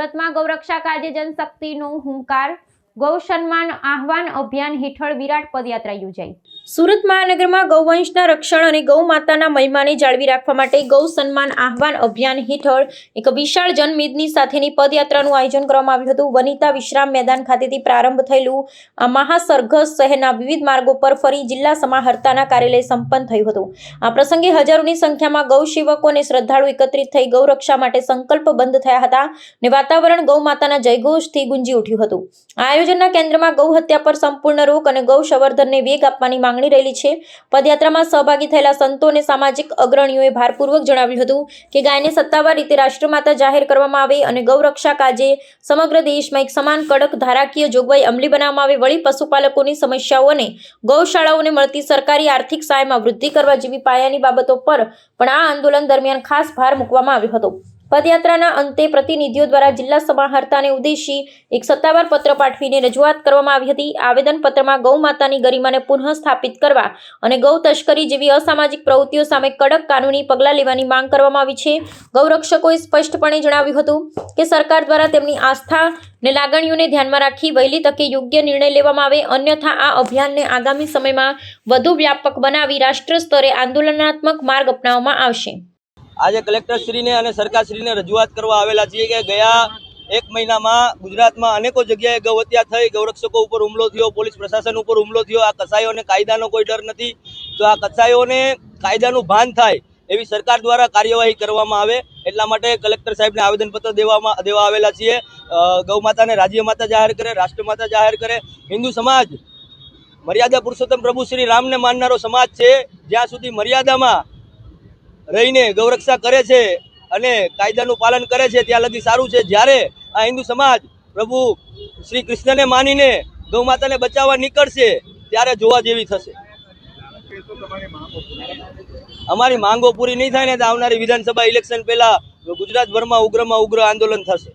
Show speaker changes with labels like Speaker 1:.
Speaker 1: સુરતમાં ગૌરક્ષા કાર્ય જનશક્તિનો હુંકાર ગૌ સન્માન આહવાન અભિયાન હેઠળ વિરાટ પદયાત્રા યોજાઈ। સુરત મહાનગરમાં ગૌવંશના રક્ષણ અને ગૌ માતાના મહિમાને જાળવી રાખવા માટે ગૌ સન્માન આહવાન અભિયાન હેઠળ એક વિશાળ જનમેદની સાથેની પદયાત્રાનું આયોજન કરવામાં આવ્યું હતું। વનિતા વિશ્રામ મેદાન ખાતેથી પ્રારંભ થયેલું આ મહાસરઘસ શહેરના વિવિધ માર્ગો પર ફરી જિલ્લા સમાહર્તાના કાર્યાલય સંપન્ન થયું હતું। આ પ્રસંગે હજારોની સંખ્યામાં ગૌ સેવકો અને શ્રદ્ધાળુ એકત્રિત થઈ ગૌરક્ષા માટે સંકલ્પબદ્ધ થયા હતા અને વાતાવરણ ગૌ માતાના જયઘોષથી ગુંજી ઉઠ્યું હતું। આ આયોજનના કેન્દ્રમાં ગૌ હત્યા પર સંપૂર્ણ રોક અને ગૌ સંવર્ધનને વેગ આપવાની માંગણી રહેલી છે। પદયાત્રામાં સહભાગી થયેલા સંતો અને સામાજિક અગ્રણીઓએ ભારપૂર્વક જણાવ્યું હતું કે ગાયને સત્તાવાર રીતે રાષ્ટ્રમાતા જાહેર કરવામાં આવે અને ગૌરક્ષા કાજે સમગ્ર દેશમાં એક સમાન કડક ધારાકીય જોગવાઈ અમલી બનાવવામાં આવે। વળી પશુપાલકોની સમસ્યાઓ અને ગૌશાળાઓને મળતી સરકારી આર્થિક સહાયમાં વૃદ્ધિ કરવા જેવી પાયાની બાબતો પર પણ આ આંદોલન દરમિયાન ખાસ ભાર મૂકવામાં આવ્યો હતો। પદયાત્રાના અંતે પ્રતિનિધિઓ દ્વારા જિલ્લા સમાહર્તાને ઉદ્દેશી એક સત્તાવાર પત્ર પાઠવીને રજૂઆત કરવામાં આવી હતી। આવેદનપત્રમાં ગૌ માતાની ગરિમાને પુનઃ સ્થાપિત કરવા અને ગૌ તસ્કરી જેવી અસામાજિક પ્રવૃત્તિઓ સામે કડક કાનૂની પગલાં લેવાની માંગ કરવામાં આવી છે। ગૌરક્ષકોએ સ્પષ્ટપણે જણાવ્યું હતું કે સરકાર દ્વારા તેમની આસ્થા અને લાગણીઓને ધ્યાનમાં રાખી વહેલી તકે યોગ્ય નિર્ણય લેવામાં આવે, અન્યથા આ અભિયાનને આગામી સમયમાં વધુ વ્યાપક બનાવી રાષ્ટ્ર સ્તરે આંદોલનાત્મક માર્ગ અપનાવવામાં આવશે।
Speaker 2: આજે કલેક્ટરશ્રીને અને સરકારશ્રીને રજૂઆત કરવા આવેલા છીએ કે ગયા એક મહિનામાં ગુજરાતમાં અનેકો જગ્યાએ ગૌ હત્યા થઈ, ગૌરક્ષકો ઉપર હુમલો થયો, પોલીસ પ્રશાસન ઉપર હુમલો થયો। આ કસાઈઓને કાયદાનો કોઈ ડર નથી, તો આ કસાઈઓને કાયદાનું ભાન થાય એવી સરકાર દ્વારા કાર્યવાહી કરવામાં આવે એટલા માટે કલેક્ટર સાહેબને આવેદનપત્ર દેવા આવેલા છીએ। ગૌ માતાને રાજ્ય માતા જાહેર કરે, રાષ્ટ્રમાતા જાહેર કરે। હિન્દુ સમાજ મર્યાદા પુરુષોત્તમ પ્રભુ શ્રી રામને માનનારો સમાજ છે। જ્યાં સુધી મર્યાદામાં રહીને ગૌરક્ષા કરે છે અને કાયદાનું પાલન કરે છે ત્યાં લગી સારું છે। જ્યારે આ હિન્દુ સમાજ પ્રભુ શ્રી કૃષ્ણને માનીને ગૌ માતાને બચાવવા નીકળશે ત્યારે જોવા જેવી થશે। અમારી માંગો પૂરી નહીં થાય ને તો આવનારી વિધાનસભા ઇલેક્શન પહેલા ગુજરાતભરમાં ઉગ્રમાં ઉગ્ર આંદોલન થશે।